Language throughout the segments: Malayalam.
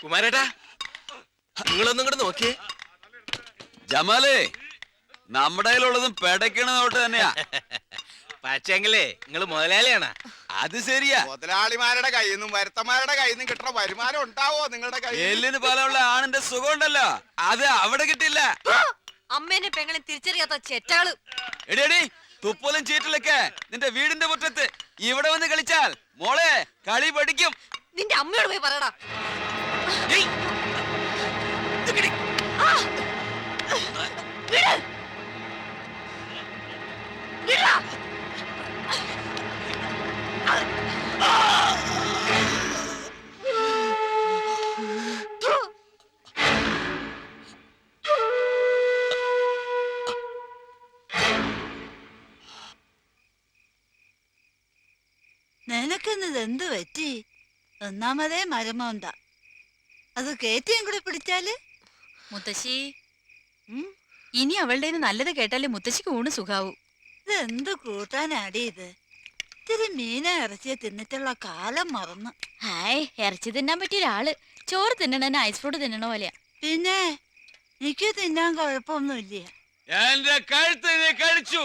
കുമാരേട്ടാ, നിങ്ങളൊന്നും കൂടെ നോക്കിയേ. ജമാലേ, നമ്മുടെ കയ്യിലുള്ളതും പെടയ്ക്കണ നോട്ട് തന്നെയാ. പക്ഷെങ്കിലേ നിങ്ങള് മുതലാളിയാണ്. അത് ശരിയാ. മുതലാളിമാരുടെ കയ്യിൽ നിന്നും വരുത്തന്മാരുടെ കയ്യിൽ നിന്നും കിട്ടുന്ന വരുമാനം ഉണ്ടാവോ നിങ്ങളുടെ കയ്യിൽ? എല്ലിന് പലമുള്ള ആണിന്റെ സുഖം ഉണ്ടല്ലോ, അത് അവിടെ കിട്ടില്ല. അമ്മേനെ പെങ്ങളെ തിരിച്ചറിയാത്ത ചെറ്റാള്. എടിയടി, തുപ്പലും ചീറ്റിലൊക്കെ നിന്റെ വീടിന്റെ മുറ്റത്ത് ഇവിടെ വന്ന് കളിച്ചാൽ മോളെ കളി പഠിക്കും. നിന്റെ അമ്മയോട് പോയി പറയടാ. നിനക്കെന്നത് എന്ത് പറ്റി? ഒന്നാമതേ മരമോന്ത, അത് കേറ്റിയും കൂടെ പിടിച്ചാല്. മുത്തശ്ശി, ഇനി അവളുടെ നല്ലത് കേട്ടാലേ മുത്തശ്ശിക്ക് ഊണ് സുഖാവൂ. ഇതെന്ത് കൂട്ടാനാടി ഇത്? ഇത്തിരി മീന ഇറച്ചിയെ തിന്നിട്ടുള്ള കാലം മറന്നു. ഹായ്, ഇറച്ചി തിന്നാൻ പറ്റിയ ഒരാള് ചോറ് തിന്നണ ഐസ് ഫ്രൂട്ട് തിന്നണ പോലെയാ. പിന്നെ എനിക്ക് തിന്നാൻ കുഴപ്പമൊന്നുമില്ല. എന്റെ കഴുത്ത് നീ കഴിച്ചു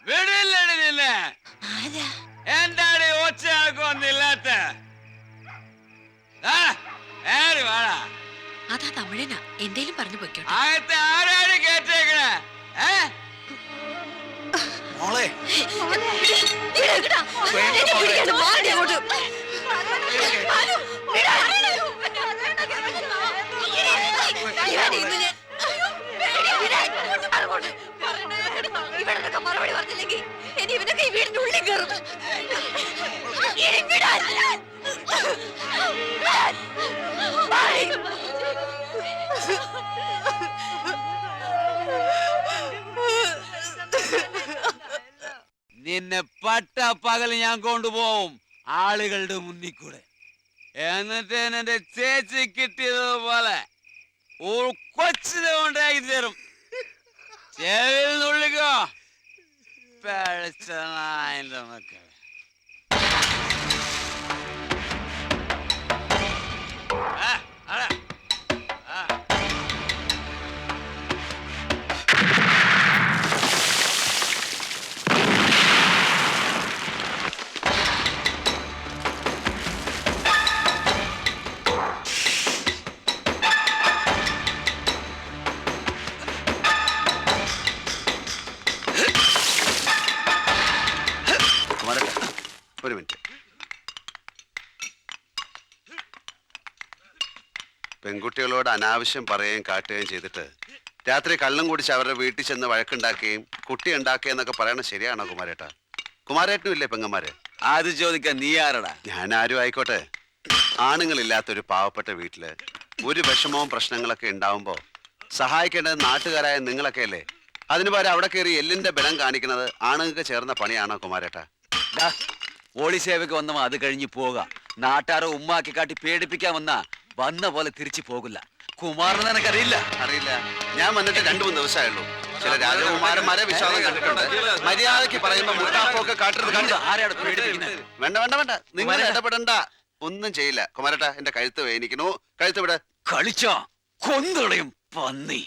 വിടില്ലടി നിന്നെ. ആരാ? എന്താടി ഒച്ചയാക്കൊന്നില്ലാത്ത? അതാ തമിഴനാ, എന്തേലും പറഞ്ഞു പൊയ്ക്കോട്ടെ. അകത്തെ ആരാണ് കേട്ടേക്കണേ? മോളെ, മറുപടി പറഞ്ഞില്ലെങ്കിൽ ഇനി ഇവനൊക്കെ ഈ വീടിന്റെ ഉള്ളിൽ കയറും. നിന്നെ പട്ട പകൽ ഞാൻ കൊണ്ടുപോവും ആളുകളുടെ മുന്നിൽ കൂടെ. എന്നിട്ട് എന്റെ ചേച്ചി കിട്ടിയതുപോലെ കൊച്ചിനെ ഉണ്ടാക്കി തരും. ചെവിയിൽ നുള്ളിക്കോ പേഴ്സണായ മക്കളെ. ഒരു മിനിറ്റ്. പെൺകുട്ടികളോട് അനാവശ്യം പറയുകയും കാട്ടുകയും ചെയ്തിട്ട് രാത്രി കള്ളം കുടിച്ച് അവരുടെ വീട്ടിൽ ചെന്ന് വഴക്കുണ്ടാക്കുകയും കുട്ടി ഉണ്ടാക്കുകയെന്നൊക്കെ പറയണത് ശരിയാണോ കുമാരേട്ടാ? കുമാരേട്ടനും ഇല്ലേ പെങ്ങന്മാര്? അത് ചോദിക്കാൻ നീ ആരടാ? ഞാൻ ആരും ആയിക്കോട്ടെ, ആണുങ്ങളില്ലാത്തൊരു പാവപ്പെട്ട വീട്ടില് ഒരു വിഷമവും പ്രശ്നങ്ങളൊക്കെ ഉണ്ടാവുമ്പോ സഹായിക്കേണ്ടത് നാട്ടുകാരായ നിങ്ങളൊക്കെ അല്ലേ? അതിനു പകരം അവിടെ കയറി എല്ലിന്റെ ബലം കാണിക്കുന്നത് ആണുങ്ങൾക്ക് ചേർന്ന പണിയാണോ കുമാരേട്ടാ? പോലീസ് സേവയ്ക്ക് വന്നവ അത് കഴിഞ്ഞ് പോക. നാട്ടാരോ ഉമ്മാക്കി കാട്ടി പേടിപ്പിക്കാൻ വന്ന പോലെ തിരിച്ചു പോകില്ല. കുമാരൻ നിനക്കറിയില്ല? അറിയില്ല. ഞാൻ വന്നിട്ട് 2-3 ദിവസമായുള്ളൂ. ചില രാജകുമാരന്മാരെ വിശ്വാസം കണ്ടിട്ടുണ്ട്. മര്യാദക്ക് പറയുമ്പോ മുട്ടാപ്പൊക്കെ കാട്ടരുത്. വേണ്ട വേണ്ട വേണ്ട, നിങ്ങൾ ഇടപെടണ്ട. ഒന്നും ചെയ്യില്ല കുമാരേട്ടാ. എന്റെ കഴുത്ത് വേദനിക്കുന്നു. കഴുത്ത് വിട. കളിച്ചോ കൊന്നുകളയും പന്നി.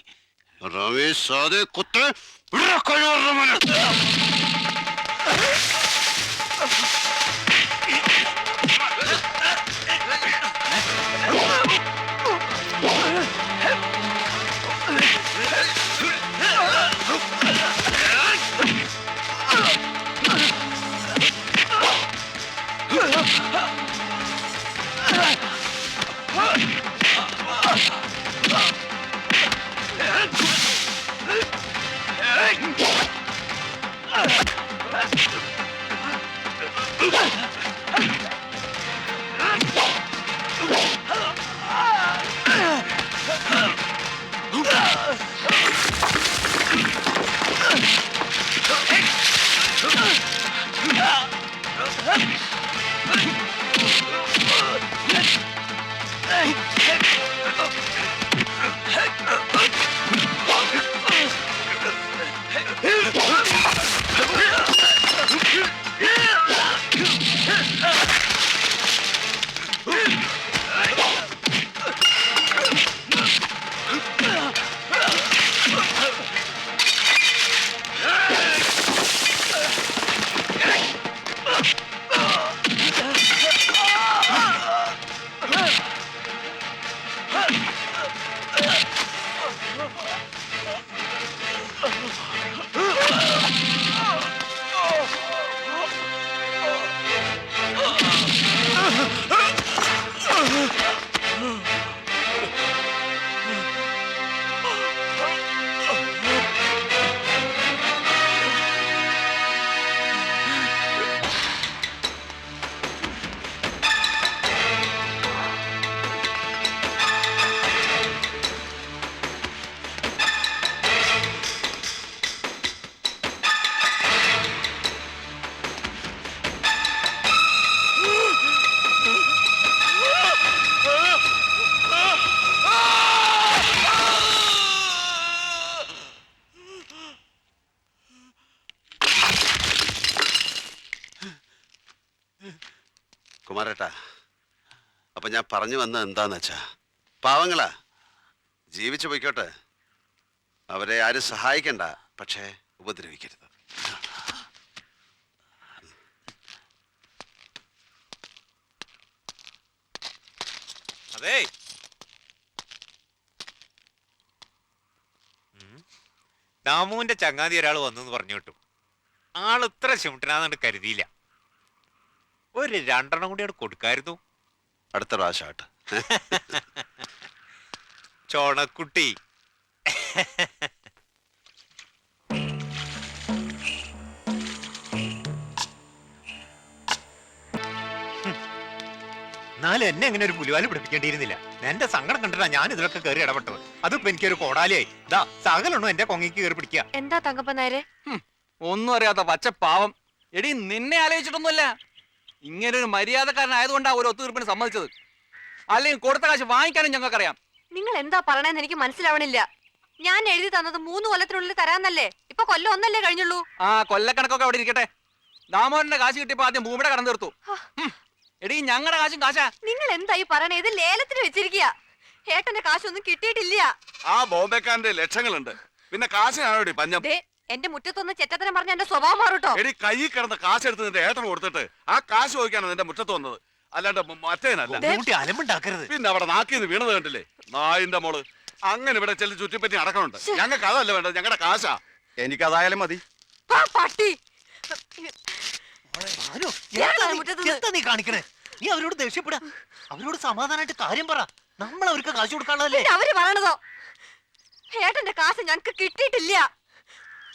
കുമാരേട്ടാ, അപ്പൊ ഞാൻ പറഞ്ഞു വന്നത് എന്താന്ന് വെച്ചാ, പാവങ്ങളാ, ജീവിച്ചു പോയിക്കോട്ടെ. അവരെ ആരും സഹായിക്കണ്ട, പക്ഷേ ഉപദ്രവിക്കരുത്. അതേ, ദാമുവിന്റെ ചങ്ങാതി ഒരാൾ വന്നു പറഞ്ഞു കിട്ടും. ആള് ഇത്ര ചുമട്ടനാന്ന് കരുതിയില്ല. ഒരു 2 കൂടി അവിടെ കൊടുക്കായിരുന്നു. അടുത്ത പ്രാവശ്യമായിട്ട്. ചോണക്കുട്ടി. എന്നാലും എന്നെ എങ്ങനെ ഒരു പുലിവാല് പിടിപ്പിക്കേണ്ടിയിരുന്നില്ല. എന്റെ സങ്കടം കണ്ടിട്ടാ ഞാൻ ഇതിലൊക്കെ കയറി ഇടപെട്ടത്. അതിപ്പോ എനിക്കൊരു കോടാലിയായി. ദാ സകലൊന്നും എന്റെ കൊങ്ങയ്ക്ക് കയറി പിടിക്കുക. എന്താ തങ്കപ്പ നേരെ? ഒന്നും അറിയാത്ത പച്ച പാവം. എടി, നിന്നെ ആലോചിച്ചിട്ടൊന്നുമല്ല. ഇങ്ങനെ ഒരു മര്യാദക്കാരനായതുകൊണ്ടാ ഒരു ഒത്തുതീർപ്പിന് സമ്മതിച്ചത്. അല്ലെങ്കിൽ കൊടുത്ത കാശ് വാങ്ങിക്കാനും ഞങ്ങൾക്കറിയാം. നിങ്ങൾ എന്താ പറയണെന്ന് എനിക്ക് മനസ്സിലാവണില്ല. ഞാൻ എഴുതി തന്നത് 3 കൊല്ലത്തിനുള്ളിൽ തരാന്നല്ലേ? ഇപ്പൊ കൊല്ലം 1 കഴിഞ്ഞുള്ളൂ. ആ കൊല്ലക്കണക്കൊക്കെ അവിടെ ഇരിക്കട്ടെ. ദാമോദരന്റെ കാശ് കിട്ടിയപ്പോ ആദ്യം ഭൂമിയുടെ കടം തീർത്തു. എടി, ഞങ്ങളുടെ കാശും കാശാ. നിങ്ങൾ എന്തായി പറയണേ? ഇത് ലേലത്തിന് വെച്ചിരിക്കുക. ഏട്ടന്റെ കാശൊന്നും കിട്ടിയിട്ടില്ല. ആ ബോംബെക്കാരന്റെ ലക്ഷങ്ങളുണ്ട്, പിന്നെ കാശിനാണോടി പഞ്ഞം? ദേ, എന്റെ മുറ്റത്തൊന്ന് ചെറ്റത്തനം പറഞ്ഞ എന്റെ സ്വഭാവം മാറൂട്ടോ. എടി, കൈ കിടന്ന് കാശെടുത്ത് നിന്റെ ഏട്ടന് കൊടുത്തിട്ട് ആ കാശ് ചോദിക്കാണ് നിന്റെ മുറ്റത്ത് വന്നത്, അല്ലാണ്ട് മറ്റേനല്ല. അലമ്പുണ്ടാക്കരുത്. പിന്നെ അവിടെ നാക്കിന്ന് വീണത് കണ്ടില്ലേ നായിന്റെ മോള്? അങ്ങനെ ഇവിടെ ചെല്ലു ചുറ്റിപ്പറ്റി നടക്കണുണ്ട്. ഞങ്ങൾക്ക് അതല്ല വേണ്ടത്, ഞങ്ങളുടെ കാശാ. എനിക്കതായാലും മതി. ആ, പട്ടി. എന്താ നീ കാണിക്കണേ? നീ അവരോട് ദേഷ്യപ്പെടാ. അവരോട് സമാധാനമായിട്ട് കാര്യം പറ. നമ്മൾ അവർക്ക് കാശ് കൊടുക്കാനുള്ളതല്ലേ? പിന്നെ അവര് പറയണതോ ഏട്ടന്റെ കാശ് ഞങ്ങക്ക് കിട്ടിയിട്ടില്ല.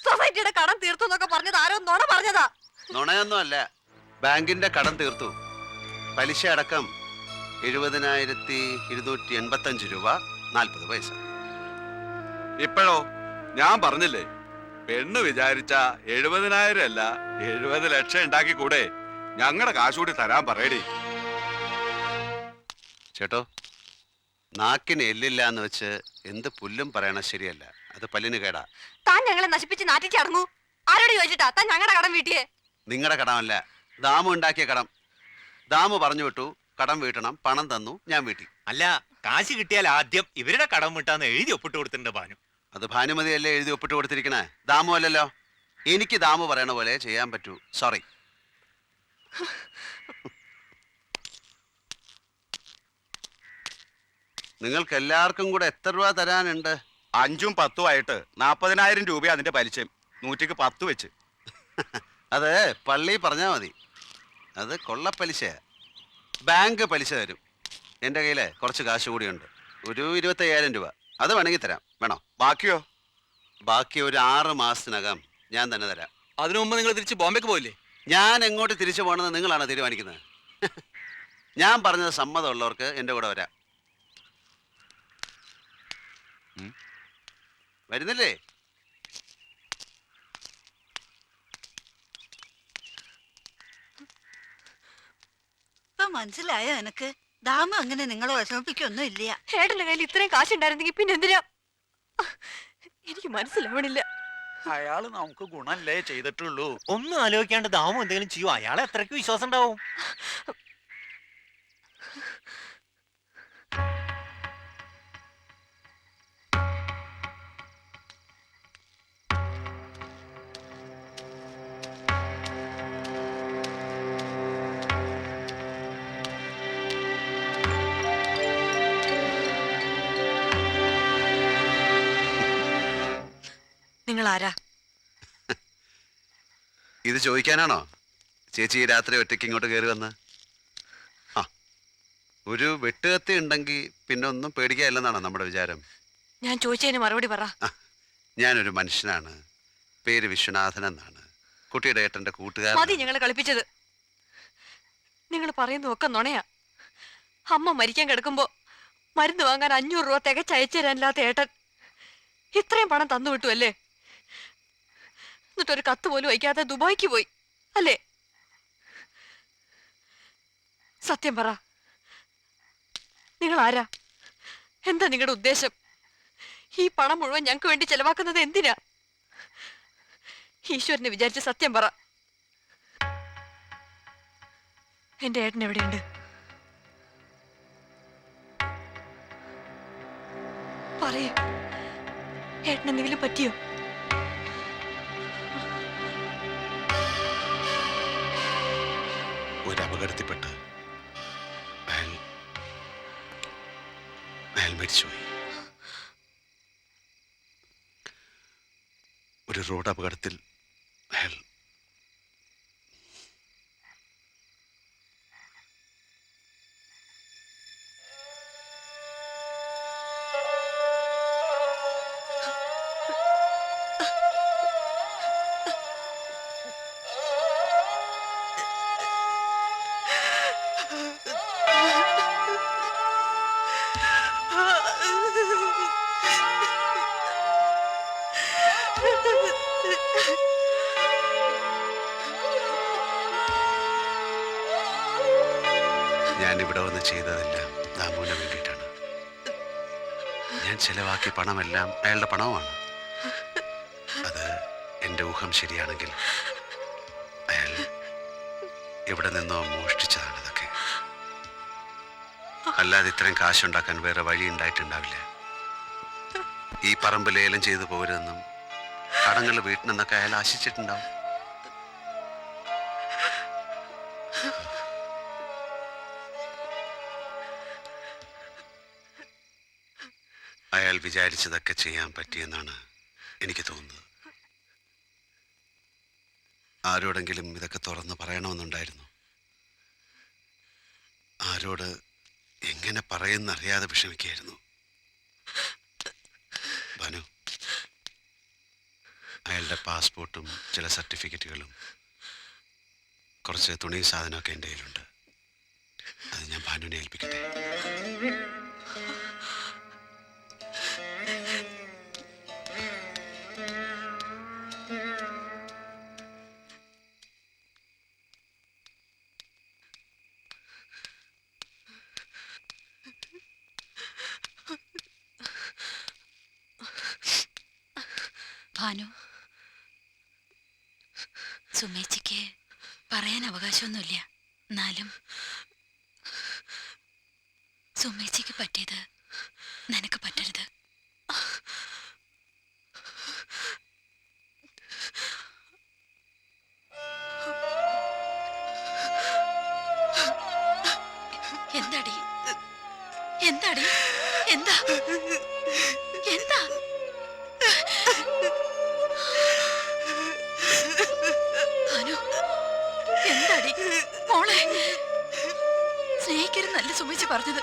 സൊസൈറ്റിയുടെ കടം തീർത്തു എന്നൊക്കെ പറഞ്ഞത് ആരോ നുണ പറഞ്ഞതാ. നുണയൊന്നും അല്ല, ബാങ്കിന്റെ കടം തീർത്തു. പലിശ അടക്കം 70,285 രൂപ 40 പൈസ. ഇപ്പോഴോ ഞാൻ പറഞ്ഞില്ലേ, പെണ്ണ് വിചാരിച്ച 70,000 അല്ല 70 ലക്ഷം ഉണ്ടാക്കി കൂടെ. ഞങ്ങളുടെ കാശുകൂടി തരാൻ പറയടി. ചേട്ടോ, നാക്കിന് എല്ലില്ല എന്ന് വെച്ച് എന്ത് പുല്ലും പറയണ ശരിയല്ല. അത് പല്ലിന് കേടാ. താൻ ഞങ്ങളെ നശിപ്പിച്ച് നാട്ടിച്ചടങ്ങൂ. ആരോട് ചോദിച്ചിട്ടാ താൻ ഞങ്ങളുടെ കടം വീട്ടിയേ? നിങ്ങളുടെ കടമല്ല, ദാമു ഉണ്ടാക്കിയ കടം. ദാമു പറഞ്ഞു വിട്ടു കടം വീട്ടണം, പണം തന്നു, ഞാൻ വീട്ടി. അല്ല, കാശ് കിട്ടിയാൽ ആദ്യം ഇവരുടെ കടം വിട്ടാന്ന് എഴുതി ഒപ്പിട്ട് കൊടുത്തിട്ടുണ്ട് ഭാനു. അത് ഭാനുമതിയല്ലേ എഴുതി ഒപ്പിട്ട് കൊടുത്തിരിക്കണേ, ദാമു അല്ലല്ലോ. എനിക്ക് ദാമു പറയണ പോലെ ചെയ്യാൻ പറ്റൂ. സോറി. നിങ്ങൾക്ക് എല്ലാവർക്കും കൂടെ എത്ര രൂപ തരാനുണ്ട്? 5ഉം 10ഉം ആയിട്ട് 40,000 രൂപ അതിന്റെ പലിശയും. 100ക്ക് 10 വെച്ച്. അത് പള്ളി പറഞ്ഞാ മതി. അത് കൊള്ളപ്പലിശയാ. ബാങ്ക് പലിശ തരും. എൻ്റെ കയ്യിൽ കുറച്ച് കാശ് കൂടിയുണ്ട്, ഒരു 25,000 രൂപ. അത് വേണമെങ്കിൽ തരാം. വേണോ? ബാക്കിയോ? ബാക്കി ഒരു 6 മാസത്തിനകം ഞാൻ തന്നെ തരാം. അതിനു മുമ്പ് നിങ്ങൾ തിരിച്ച് ബോംബെക്ക് പോയില്ലേ? ഞാൻ എങ്ങോട്ട് തിരിച്ചു പോകണമെന്ന് നിങ്ങളാണ് തീരുമാനിക്കുന്നത്. ഞാൻ പറഞ്ഞത് സമ്മതമുള്ളവർക്ക് എൻ്റെ കൂടെ വരാം. വരുന്നില്ലേ? ഇപ്പൊ മനസ്സിലായോ എനക്ക്? ദാമ അങ്ങനെ നിങ്ങളെ വിഷമിപ്പിക്കൊന്നും ഇല്ല. ഏട്ടന്റെ കയ്യിൽ ഇത്രയും കാശുണ്ടായിരുന്നെങ്കിൽ പിന്നെ എന്തിനാ? എനിക്ക് മനസ്സിലാവണില്ല. അയാള് നമുക്ക് ഗുണല്ലേ ചെയ്തിട്ടുള്ളൂ. ഒന്നും ആലോചിക്കാണ്ട് ദാമു എന്തെങ്കിലും ചെയ്യും. അയാളെ എത്രയ്ക്ക് വിശ്വാസം ഉണ്ടാവും? നിങ്ങൾ ആരാ? ഇത് ചോദിക്കാനാണോ ചേച്ചി ഈ രാത്രി ഒറ്റയ്ക്ക് ഇങ്ങോട്ട് കയറി വന്ന്? ആ, ഒരു വെട്ടുകത്തി ഉണ്ടെങ്കിൽ പിന്നെ ഒന്നും പേടിക്കാനില്ലെന്നാണോ നമ്മുടെ വിചാരം? ഞാൻ ചോദിച്ചതിന് മറുപടി പറ. ഞാനൊരു മനുഷ്യനാണ്, പേര് വിശ്വനാഥൻ എന്നാണ്. കുട്ടിയുടെ ഏട്ടൻ്റെ മതി കൂട്ടുകാരൻ. ഞങ്ങളെ കളിപ്പിച്ചത്. നിങ്ങൾ പറയുന്നതൊക്കെ നുണയാ. അമ്മ മരിക്കാൻ കിടക്കുമ്പോ മരുന്ന് വാങ്ങാൻ 500 രൂപ തികച്ച് അയച്ചു തരാനില്ലാത്ത ഏട്ടൻ ഇത്രയും പണം തന്നു വിട്ടു അല്ലേ? എന്നിട്ടൊരു കത്ത് പോലും വയ്ക്കാതെ ദുബായിക്ക് പോയി അല്ലേ? സത്യം പറ, നിങ്ങൾ ആരാ? എന്താ നിങ്ങളുടെ ഉദ്ദേശം? ഈ പണം മുഴുവൻ ഞങ്ങൾക്ക് വേണ്ടി ചെലവാക്കുന്നത് എന്തിനാ? ഈശ്വരനെ വിചാരിച്ച് സത്യം പറ. എന്റെ ഏട്ടൻ എവിടെയുണ്ട്? പറയൂ, ഏട്ടൻ എന്തെങ്കിലും പറ്റിയോ? ഒരു അപകടത്തിൽപ്പെട്ട് അയാൾ മരിച്ചുപോയി. ഒരു റോഡ് അപകടത്തിൽ അയാൾ ഞാനിവിടെ വന്ന് ചെയ്തതെല്ലാം ദാമുവിന് വേണ്ടിയിട്ടാണ്. ഞാൻ ചെലവാക്കിയ പണമെല്ലാം അയാളുടെ പണവുമാണ്. അത് എൻ്റെ ഊഹം ശരിയാണെങ്കിൽ അയാൾ എവിടെ നിന്നോ മോഷ്ടിച്ചതാണ് ഇതൊക്കെ. അല്ലാതെ ഇത്രയും കാശുണ്ടാക്കാൻ വേറെ വഴി ഉണ്ടായിട്ടുണ്ടാവില്ല. ഈ പറമ്പ് ലേലം ചെയ്തു പോരുതെന്നും കടങ്ങൾ വീട്ടിനെന്നൊക്കെ അയാൾ ആശിച്ചിട്ടുണ്ടാവും. അയാൾ വിചാരിച്ചതൊക്കെ ചെയ്യാൻ പറ്റിയെന്നാണ് എനിക്ക് തോന്നുന്നത്. ആരോടെങ്കിലും ഇതൊക്കെ തുറന്ന് പറയണമെന്നുണ്ടായിരുന്നു. ആരോട് എങ്ങനെ പറയുന്നറിയാതെ വിഷമിക്കുകയായിരുന്നു. ഭാനു, അയാളുടെ പാസ്പോർട്ടും ചില സർട്ടിഫിക്കറ്റുകളും കുറച്ച് തുണി സാധനമൊക്കെ എൻ്റെ കയ്യിലുണ്ട്. അത് ഞാൻ ഭാനുവിനെ ഏൽപ്പിക്കട്ടെ? ഭാനു, സുമേച്ചിക്ക് പറയാൻ അവകാശമൊന്നുമില്ല. എന്നാലും സുമേച്ചിക്ക് പറ്റിയത് നിനക്ക് പറ്റരുത്. എന്താടി എന്താടി എന്താ എന്താ അനു, എന്താടി മോളെ? സ്നേഹിക്കരുന്നല്ല സുമേച്ചി പറഞ്ഞത്.